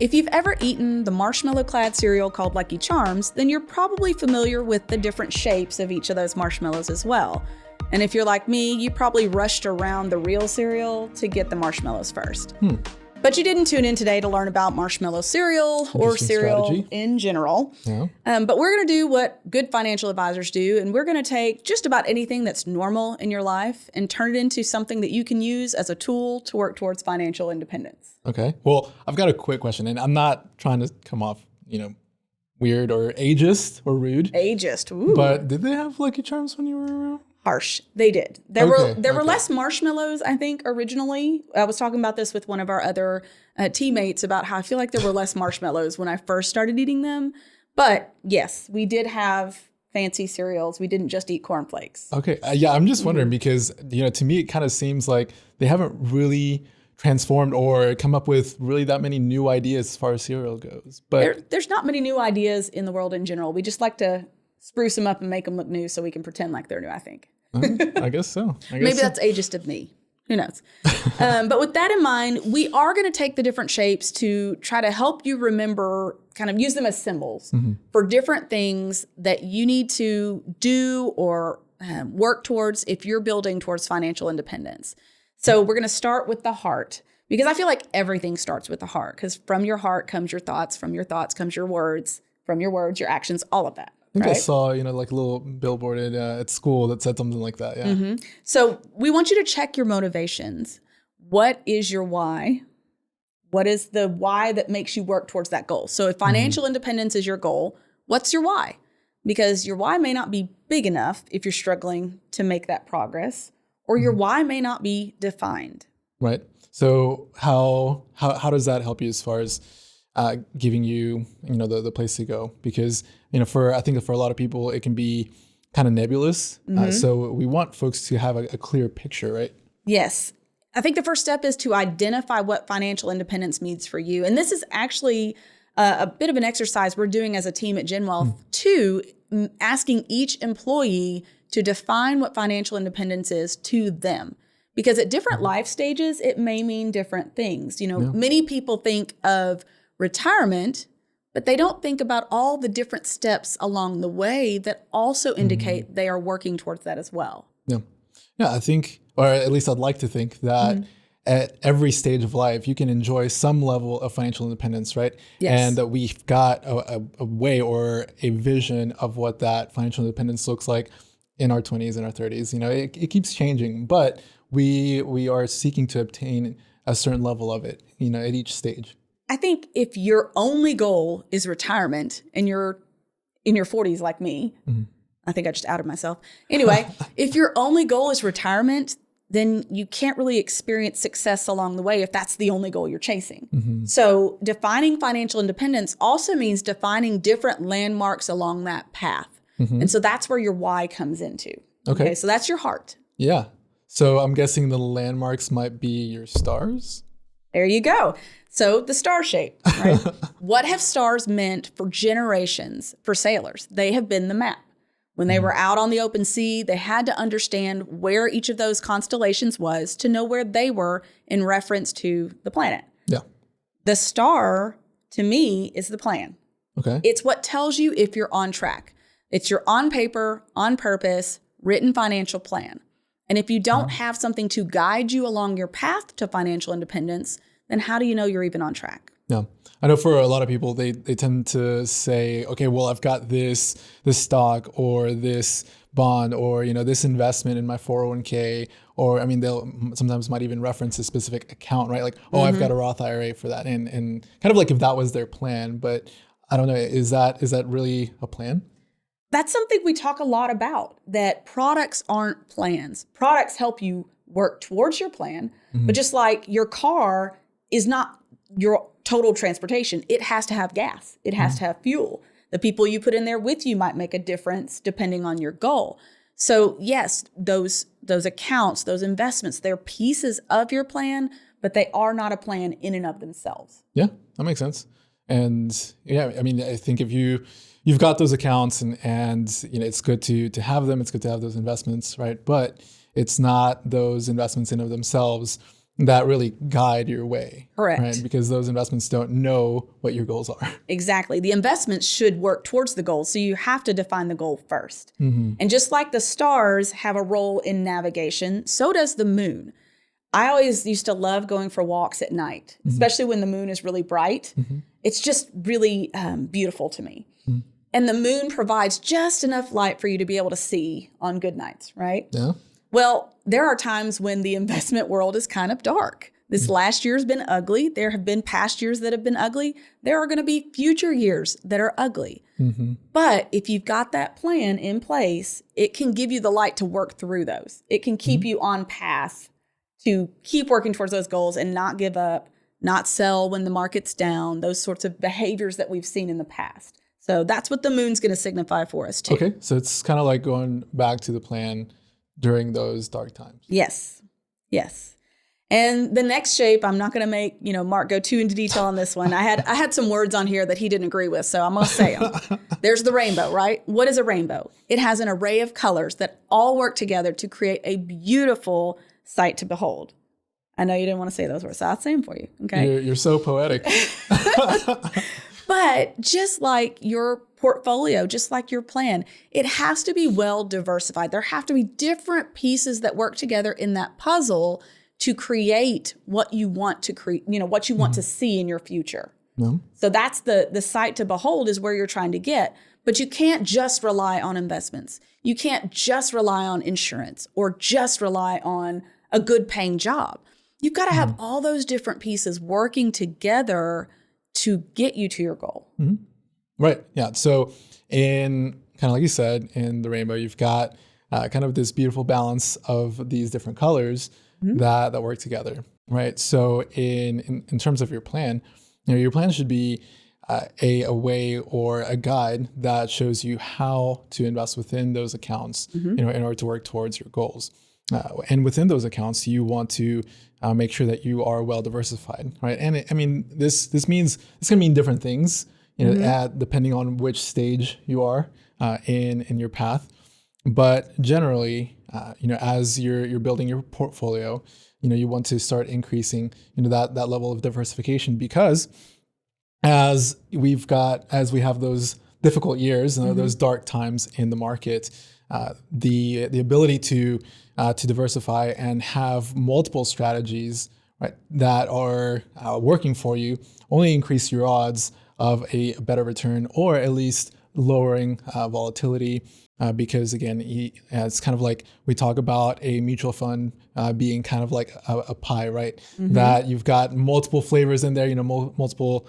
If you've ever eaten the marshmallow-clad cereal called Lucky Charms, then you're probably familiar with the different shapes of each of those marshmallows as well. And if you're like me, you probably rushed around the real cereal to get the marshmallows first. But you didn't tune in today to learn about marshmallow cereal or cereal strategy in general. Yeah. But we're going to do what good financial advisors do, and we're going to take just about anything that's normal in your life and turn it into something that you can use as a tool to work towards financial independence. Okay. Well, I've got a quick question, and I'm not trying to come off, weird or ageist or rude. Ageist. Ooh. But did they have Lucky Charms when you were around? Harsh. They did. There were less marshmallows, I think, originally. I was talking about this with one of our other teammates about how I feel like there were less marshmallows when I first started eating them. But yes, we did have fancy cereals. We didn't just eat cornflakes. Okay. Yeah, I'm just wondering because, to me, it kind of seems like they haven't really transformed or come up with really that many new ideas as far as cereal goes. But there's not many new ideas in the world in general. We just like to spruce them up and make them look new so we can pretend like they're new, I think. I guess so. Maybe that's ageist of me. Who knows? But with that in mind, we are going to take the different shapes to try to help you remember, kind of use them as symbols for different things that you need to do or work towards if you're building towards financial independence. So we're going to start with the heart, because I feel like everything starts with the heart, because from your heart comes your thoughts, from your thoughts comes your words, from your words, your actions, all of that. I think I saw, like a little billboard at school that said something like that. Yeah. So we want you to check your motivations. What is your why? What is the why that makes you work towards that goal? So if financial independence is your goal, what's your why? Because your why may not be big enough if you're struggling to make that progress, or your why may not be defined. Right. So how does that help you as far as giving you, the place to go? Because, I think for a lot of people, it can be kind of nebulous. So we want folks to have a clear picture, right? Yes. I think the first step is to identify what financial independence means for you. And this is actually a bit of an exercise we're doing as a team at GenWealth too, asking each employee to define what financial independence is to them. Because at different life stages, it may mean different things. Many people think of retirement, but they don't think about all the different steps along the way that also indicate they are working towards that as well. Yeah. Yeah, I think, or at least I'd like to think that at every stage of life, you can enjoy some level of financial independence, right? Yes. And that we've got a way or a vision of what that financial independence looks like in our 20s and our 30s. It keeps changing, but we are seeking to obtain a certain level of it, at each stage. I think if your only goal is retirement and you're in your 40s like me, I think I just outed myself. Anyway, if your only goal is retirement, then you can't really experience success along the way if that's the only goal you're chasing. So defining financial independence also means defining different landmarks along that path. And so that's where your why comes into. Okay. So that's your heart. Yeah. So I'm guessing the landmarks might be your stars? There you go. So the star shape, right? What have stars meant for generations for sailors? They have been the map. When they were out on the open sea, they had to understand where each of those constellations was to know where they were in reference to the planet. Yeah. The star, to me, is the plan. Okay. It's what tells you if you're on track. It's your on paper, on purpose, written financial plan. And if you don't have something to guide you along your path to financial independence, then how do you know you're even on track? Yeah. I know for a lot of people, they tend to say, okay, well, I've got this stock or this bond or, this investment in my 401k, or, they'll sometimes might even reference a specific account, right? Like, oh, I've got a Roth IRA for that. And kind of like if that was their plan, but I don't know, is that really a plan? That's something we talk a lot about, that products aren't plans. Products help you work towards your plan, but just like your car is not your total transportation, it has to have gas. It has to have fuel. The people you put in there with you might make a difference depending on your goal. So yes, those accounts, those investments, they're pieces of your plan, but they are not a plan in and of themselves. Yeah, that makes sense. And yeah, I think if you've got those accounts and it's good to have them, it's good to have those investments, right? But it's not those investments in of themselves that really guide your way. Correct. Right? Because those investments don't know what your goals are. Exactly. The investments should work towards the goal. So you have to define the goal first. And just like the stars have a role in navigation, so does the moon. I always used to love going for walks at night, especially when the moon is really bright. It's just really beautiful to me. And the moon provides just enough light for you to be able to see on good nights, right? Yeah. Well, there are times when the investment world is kind of dark. This last year has been ugly. There have been past years that have been ugly. There are going to be future years that are ugly. But if you've got that plan in place, it can give you the light to work through those. It can keep you on path to keep working towards those goals and not give up, not sell when the market's down, those sorts of behaviors that we've seen in the past. So that's what the moon's going to signify for us too. Okay. So it's kind of like going back to the plan during those dark times. Yes. Yes. And the next shape, I'm not going to make, Mark go too into detail on this one. I had some words on here that he didn't agree with, so I'm going to say them. There's the rainbow, right? What is a rainbow? It has an array of colors that all work together to create a beautiful sight to behold. I know you didn't want to say those words, so I'll say them for you. Okay. You're so poetic. But just like your portfolio, just like your plan, it has to be well diversified. There have to be different pieces that work together in that puzzle to create what you want to create, what you want to see in your future. So that's the sight to behold is where you're trying to get. But you can't just rely on investments. You can't just rely on insurance or just rely on a good paying job. You've got to have all those different pieces working together to get you to your goal. Right. Yeah. So in kind of like you said, in the rainbow, you've got kind of this beautiful balance of these different colors that work together. Right. So in terms of your plan, your plan should be a way or a guide that shows you how to invest within those accounts, in order to work towards your goals. And within those accounts, you want to make sure that you are well diversified, right? And this means it's going to mean different things, depending on which stage you are in your path. But generally, as you're building your portfolio, you want to start increasing, that level of diversification, because as we have those difficult years, those dark times in the market, the ability to diversify and have multiple strategies, right, that are working for you only increase your odds of a better return, or at least lowering volatility. Because again, it's kind of like we talk about a mutual fund being kind of like a pie, right? That you've got multiple flavors in there, multiple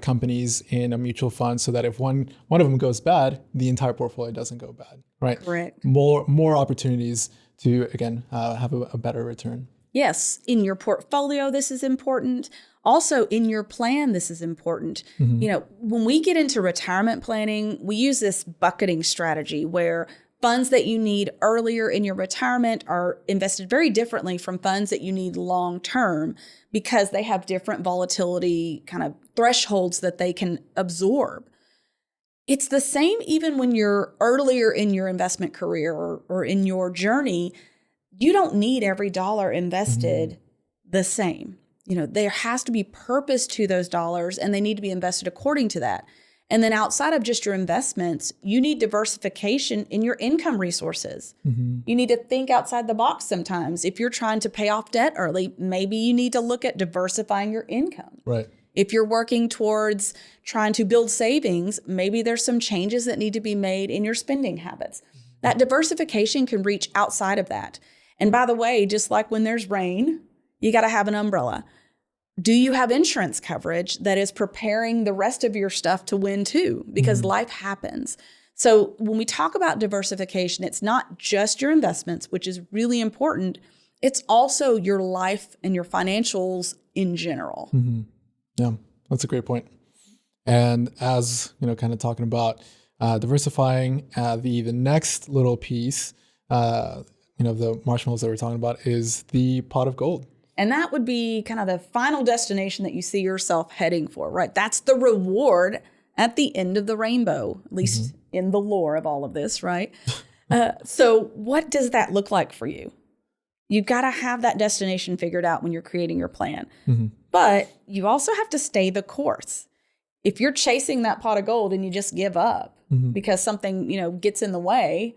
companies in a mutual fund, so that if one of them goes bad, the entire portfolio doesn't go bad, right? Correct. More opportunities to, again, have a better return. Yes, in your portfolio, this is important. Also, in your plan, this is important. When we get into retirement planning, we use this bucketing strategy where funds that you need earlier in your retirement are invested very differently from funds that you need long term, because they have different volatility kind of thresholds that they can absorb. It's the same even when you're earlier in your investment career or in your journey. You don't need every dollar invested the same. There has to be purpose to those dollars, and they need to be invested according to that. And then outside of just your investments, you need diversification in your income resources. You need to think outside the box sometimes. If you're trying to pay off debt early, maybe you need to look at diversifying your income. Right. If you're working towards trying to build savings, maybe there's some changes that need to be made in your spending habits. That diversification can reach outside of that. And by the way, just like when there's rain, you got to have an umbrella. Do you have insurance coverage that is preparing the rest of your stuff to win too? Because life happens. So when we talk about diversification, it's not just your investments, which is really important. It's also your life and your financials in general. Yeah, that's a great point. And as kind of talking about diversifying, the next little piece, the marshmallows that we're talking about, is the pot of gold. And that would be kind of the final destination that you see yourself heading for, right? That's the reward at the end of the rainbow, at least in the lore of all of this, right? So what does that look like for you? You've got to have that destination figured out when you're creating your plan. But you also have to stay the course. If you're chasing that pot of gold and you just give up because something, gets in the way,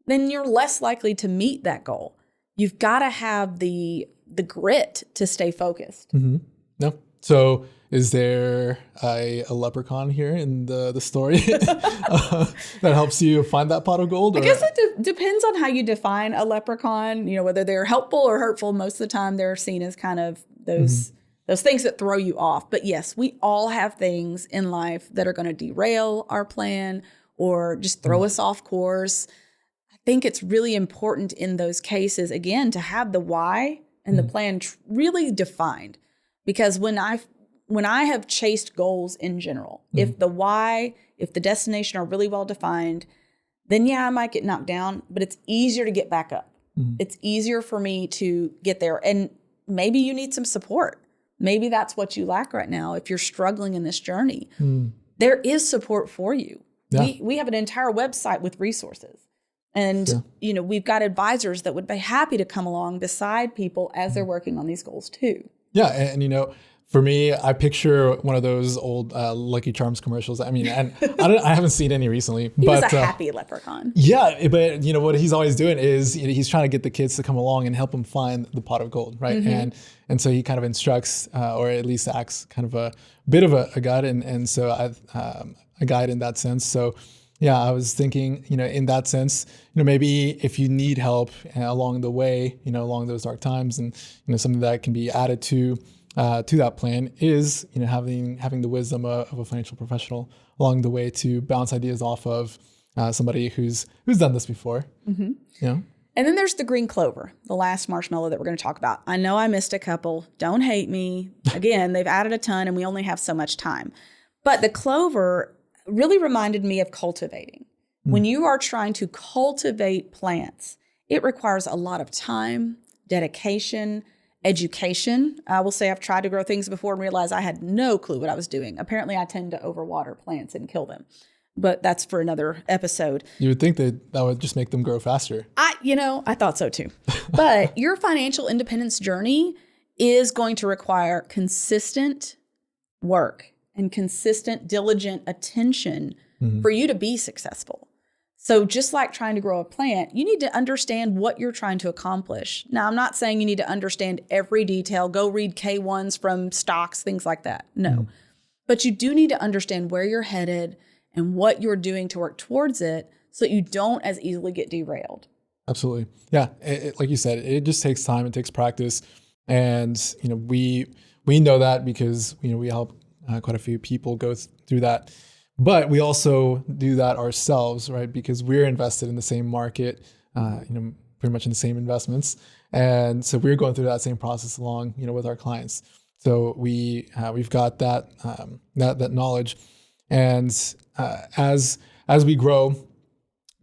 then you're less likely to meet that goal. You've got to have the grit to stay focused. No. So is there a leprechaun here in the story that helps you find that pot of gold? I guess it depends on how you define a leprechaun, whether they're helpful or hurtful. Most of the time they're seen as kind of those things that throw you off. But yes, we all have things in life that are going to derail our plan or just throw us off course. I think it's really important in those cases, again, to have the why and the plan really defined. Because when I have chased goals in general, if the why, if the destination are really well defined, then I might get knocked down, but it's easier to get back up. It's easier for me to get there. And maybe you need some support. Maybe that's what you lack right now. If you're struggling in this journey, there is support for you. Yeah. We have an entire website with resources. And, we've got advisors that would be happy to come along beside people as they're working on these goals too. Yeah. And for me, I picture one of those old Lucky Charms commercials. I mean, and I haven't seen any recently. He was a happy leprechaun. Yeah, but what he's always doing is he's trying to get the kids to come along and help him find the pot of gold, right? And so he kind of instructs, or at least acts kind of a bit of a guide, and so a guide in that sense. So yeah, I was thinking, in that sense, maybe if you need help along the way, along those dark times, and something that can be added to that plan is, having the wisdom of a financial professional along the way to bounce ideas off of somebody who's done this before. And then there's the green clover, the last marshmallow that we're going to talk about. I know I missed a couple. Don't hate me. Again, they've added a ton and we only have so much time. But the clover really reminded me of cultivating. When you are trying to cultivate plants, it requires a lot of time, dedication, education. I will say I've tried to grow things before and realized I had no clue what I was doing. Apparently, I tend to overwater plants and kill them. But that's for another episode. You would think that would just make them grow faster. I thought so too. But your financial independence journey is going to require consistent work and consistent, diligent attention for you to be successful. So just like trying to grow a plant, you need to understand what you're trying to accomplish. Now, I'm not saying you need to understand every detail. Go read K1s from stocks, things like that. No. But you do need to understand where you're headed and what you're doing to work towards it so that you don't as easily get derailed. Absolutely. Yeah. Like you said, it just takes time. It takes practice. And, we know that because, we help quite a few people go through that. But we also do that ourselves, right? Because we're invested in the same market, pretty much in the same investments. And so we're going through that same process along, with our clients. So we've got that knowledge. And as we grow,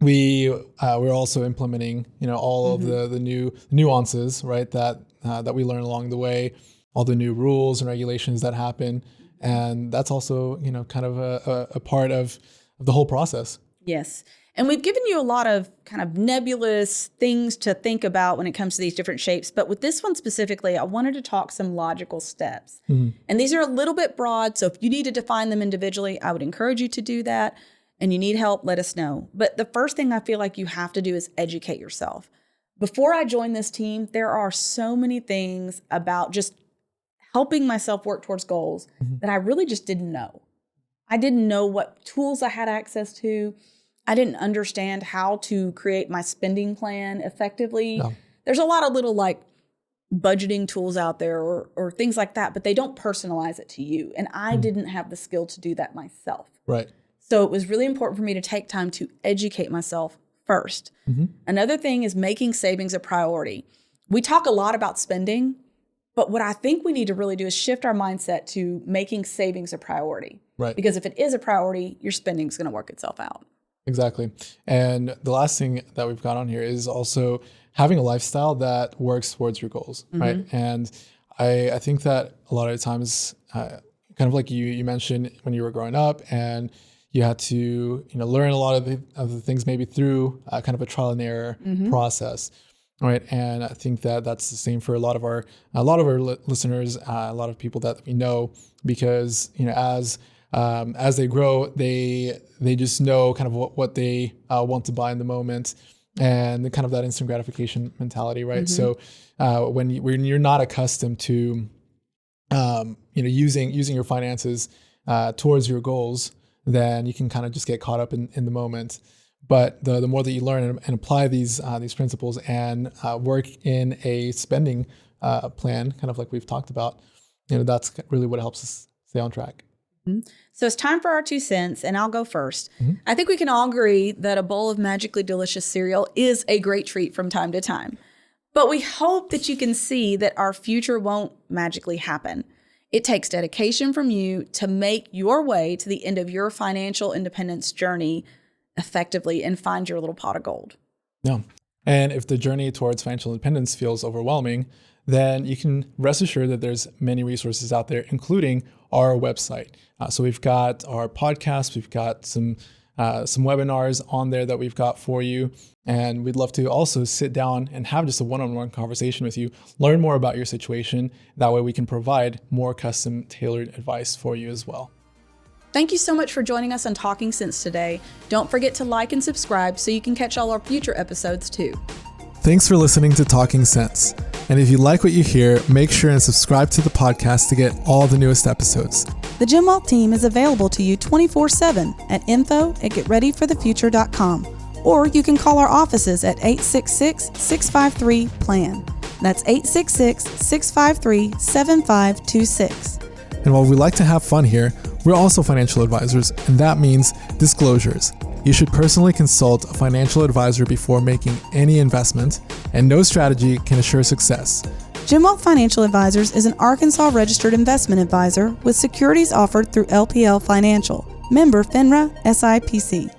we're also implementing, all of the new nuances, right? That we learn along the way, all the new rules and regulations that happen. And that's also, kind of a part of the whole process. Yes. And we've given you a lot of kind of nebulous things to think about when it comes to these different shapes. But with this one specifically, I wanted to talk some logical steps. And these are a little bit broad. So if you need to define them individually, I would encourage you to do that. And you need help, let us know. But the first thing I feel like you have to do is educate yourself. Before I joined this team, there are so many things about just helping myself work towards goals that I really just didn't know. I didn't know what tools I had access to. I didn't understand how to create my spending plan effectively. No. There's a lot of little budgeting tools out there or things like that, but they don't personalize it to you. And I didn't have the skill to do that myself. Right. So it was really important for me to take time to educate myself first. Another thing is making savings a priority. We talk a lot about spending, but what I think we need to really do is shift our mindset to making savings a priority. Right. Because if it is a priority, your spending is going to work itself out. Exactly. And the last thing that we've got on here is also having a lifestyle that works towards your goals, right? And I think that a lot of times, kind of like you mentioned when you were growing up and you had to learn a lot of the things maybe through kind of a trial and error process. right? And I think that that's the same for a lot of our listeners, a lot of people that we know, because as they grow, they just know kind of what they want to buy in the moment, and kind of that instant gratification mentality, right? So when you're not accustomed to using your finances towards your goals, then you can kind of just get caught up in the moment. But the more that you learn and apply these principles and work in a spending plan, kind of like we've talked about, that's really what helps us stay on track. So it's time for our 2 cents, and I'll go first. I think we can all agree that a bowl of magically delicious cereal is a great treat from time to time. But we hope that you can see that our future won't magically happen. It takes dedication from you to make your way to the end of your financial independence journey effectively and find your little pot of gold. Yeah. And if the journey towards financial independence feels overwhelming, then you can rest assured that there's many resources out there, including our website. So we've got our podcast, we've got some webinars on there that we've got for you. And we'd love to also sit down and have just a one-on-one conversation with you, learn more about your situation. That way we can provide more custom tailored advice for you as well. Thank you so much for joining us on Talking Sense today. Don't forget to like and subscribe so you can catch all our future episodes too. Thanks for listening to Talking Sense. And if you like what you hear, make sure and subscribe to the podcast to get all the newest episodes. The Jim Wealth team is available to you 24/7 at info@getreadyforthefuture.com, or you can call our offices at 866-653-PLAN. That's 866-653-7526. And while we like to have fun here, we're also financial advisors, and that means disclosures. You should personally consult a financial advisor before making any investment, and no strategy can assure success. Jim Wealth Financial Advisors is an Arkansas registered investment advisor with securities offered through LPL Financial, member FINRA SIPC.